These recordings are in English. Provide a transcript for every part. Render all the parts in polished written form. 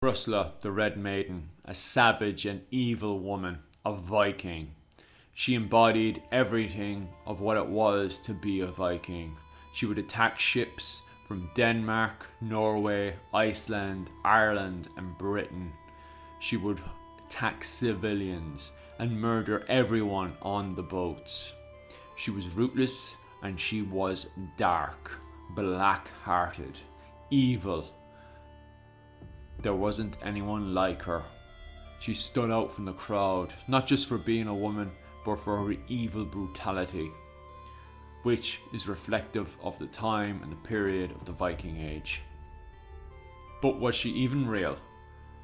Rusla, the Red Maiden, a savage and evil woman, a Viking. She embodied everything of what it was to be a Viking. She would attack ships from Denmark, Norway, Iceland, Ireland, and Britain. She would attack civilians and murder everyone on the boats. She was ruthless and she was dark, black-hearted, evil. There wasn't anyone like her. She stood out from the crowd, not just for being a woman, but for her evil brutality, which is reflective of the time and the period of the Viking Age. But was she even real?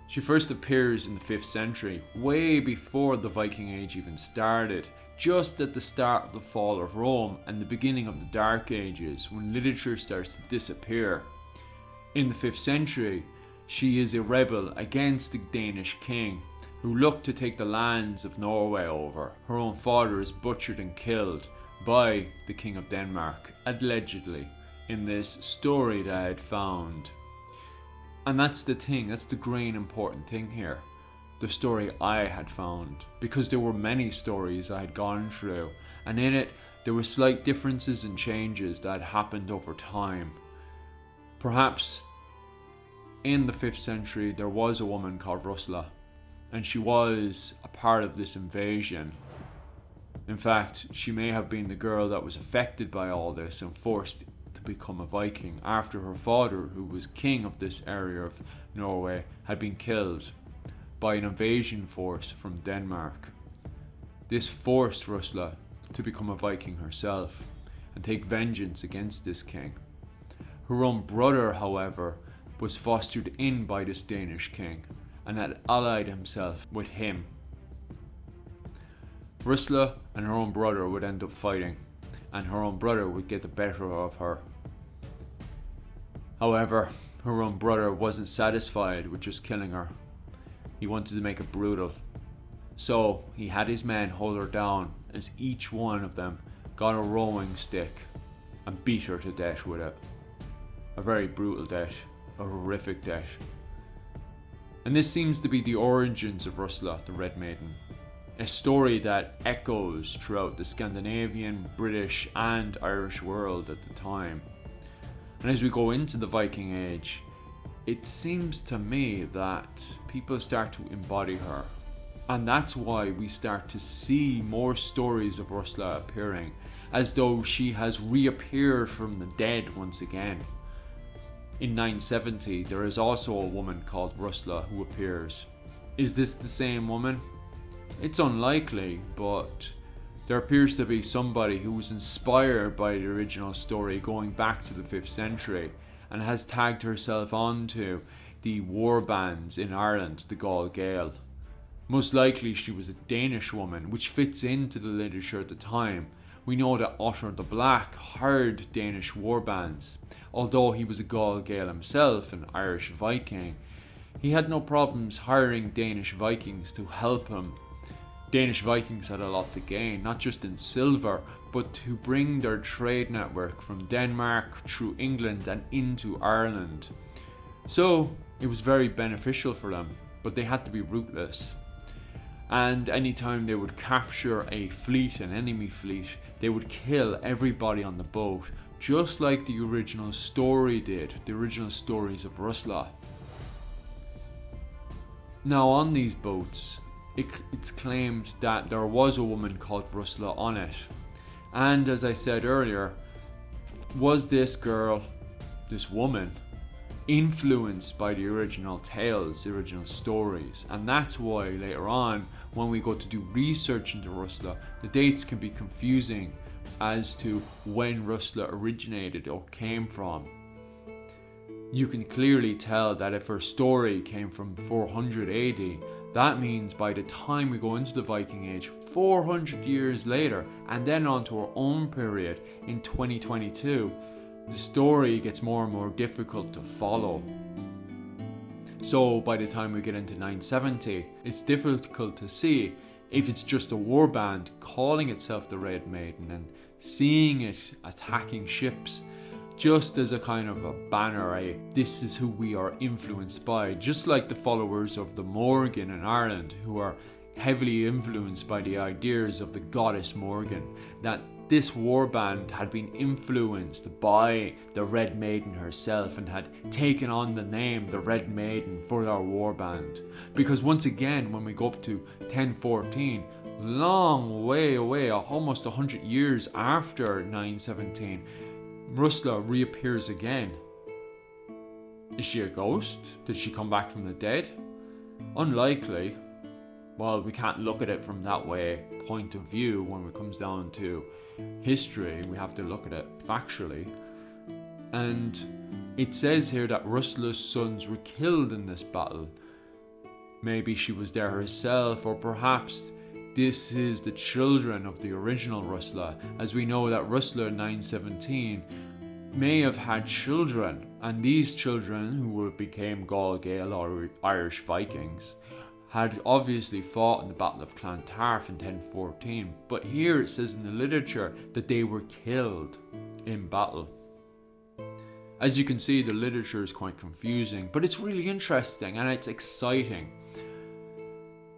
She first appears in the 5th century, way before the Viking Age even started, just at the start of the fall of Rome and the beginning of the Dark Ages, when literature starts to disappear. In the 5th century, she is a rebel against the Danish king, who looked to take the lands of Norway over. Her own father is butchered and killed by the King of Denmark, allegedly, in this story that I had found. And that's the thing, that's the grain important thing here. The story I had found. Because there were many stories I had gone through, and in it there were slight differences and changes that had happened over time. Perhaps in the 5th century there was a woman called Rusla, and she was a part of this invasion. In fact, she may have been the girl that was affected by all this and forced to become a Viking after her father, who was king of this area of Norway, had been killed by an invasion force from Denmark. This forced Rusla to become a Viking herself and take vengeance against this king. Her own brother, however, was fostered in by this Danish king and had allied himself with him. Rusla and her own brother would end up fighting, and her own brother would get the better of her. However, her own brother wasn't satisfied with just killing her. He wanted to make it brutal. So he had his men hold her down as each one of them got a rowing stick and beat her to death with it. A very brutal death. A horrific death. And this seems to be the origins of Rusla, the Red Maiden. A story that echoes throughout the Scandinavian, British and Irish world at the time. And as we go into the Viking Age, it seems to me that people start to embody her. And that's why we start to see more stories of Rusla appearing, as though she has reappeared from the dead once again. In 970, there is also a woman called Rusla who appears. Is this the same woman? It's unlikely, but there appears to be somebody who was inspired by the original story going back to the 5th century and has tagged herself onto the war bands in Ireland, the Gall Gael. Most likely she was a Danish woman, which fits into the literature at the time. We know that Ottar the Black hired Danish warbands. Although he was a Gall Gael himself, an Irish Viking, he had no problems hiring Danish Vikings to help him. Danish Vikings had a lot to gain, not just in silver, but to bring their trade network from Denmark through England and into Ireland. So it was very beneficial for them, but they had to be ruthless. And anytime they would capture a fleet, an enemy fleet, they would kill everybody on the boat, just like the original story did, the original stories of Rusla. Now on these boats, it's claimed that there was a woman called Rusla on it. And as I said earlier, was this girl, this woman, influenced by the original tales, the original stories? And that's why later on, when we go to do research into Rusla, the dates can be confusing as to when Rusla originated or came from. You can clearly tell that if her story came from 400 AD, that means by the time we go into the Viking Age, 400 years later, and then onto our own period in 2022, the story gets more and more difficult to follow. So by the time we get into 970, it's difficult to see if it's just a warband calling itself the Red Maiden and seeing it attacking ships, just as a kind of a banner, this is who we are influenced by, just like the followers of the Morgan in Ireland, who are heavily influenced by the ideas of the goddess Morgan, that this warband had been influenced by the Red Maiden herself and had taken on the name the Red Maiden for their warband. Because once again, when we go up to 1014, long way away, almost 100 years after 917, Rusla reappears again. Is she a ghost? Did she come back from the dead? Unlikely. Well, we can't look at it from that point of view when it comes down to history. We have to look at it factually. And it says here that Rusla's sons were killed in this battle. Maybe she was there herself, or perhaps this is the children of the original Rusla, as we know that Rusla in 917 may have had children, and these children, who became Gaul Gael or Irish Vikings, had obviously fought in the Battle of Clontarf in 1014, but here it says in the literature that they were killed in battle. As you can see, the literature is quite confusing, but it's really interesting and it's exciting.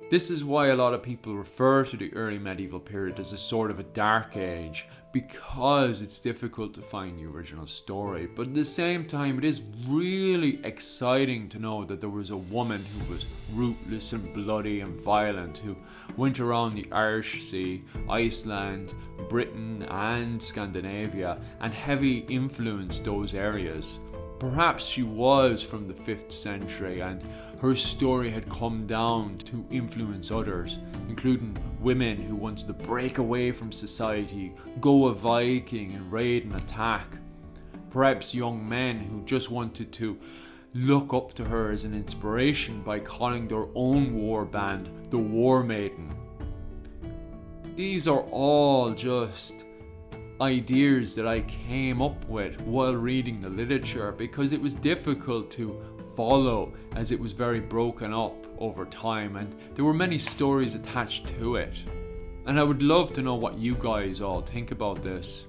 This is why a lot of people refer to the early medieval period as a sort of a dark age, because it's difficult to find the original story. But at the same time, it is really exciting to know that there was a woman who was ruthless and bloody and violent, who went around the Irish Sea, Iceland, Britain and Scandinavia, and heavily influenced those areas. Perhaps she was from the 5th century and her story had come down to influence others, including women who wanted to break away from society, go a Viking and raid and attack. Perhaps young men who just wanted to look up to her as an inspiration by calling their own war band the War Maiden. These are all just ideas that I came up with while reading the literature, because it was difficult to follow as it was very broken up over time and there were many stories attached to it. And I would love to know what you guys all think about this.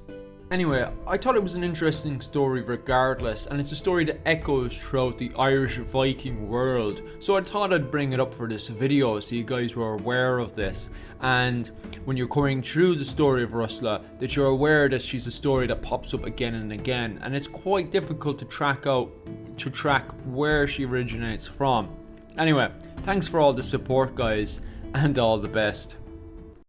Anyway, I thought it was an interesting story regardless, and it's a story that echoes throughout the Irish Viking world, so I thought I'd bring it up for this video so you guys were aware of this, and when you're going through the story of Rusla, that you're aware that she's a story that pops up again and again, and it's quite difficult to track where she originates from. Anyway, thanks for all the support guys, and all the best.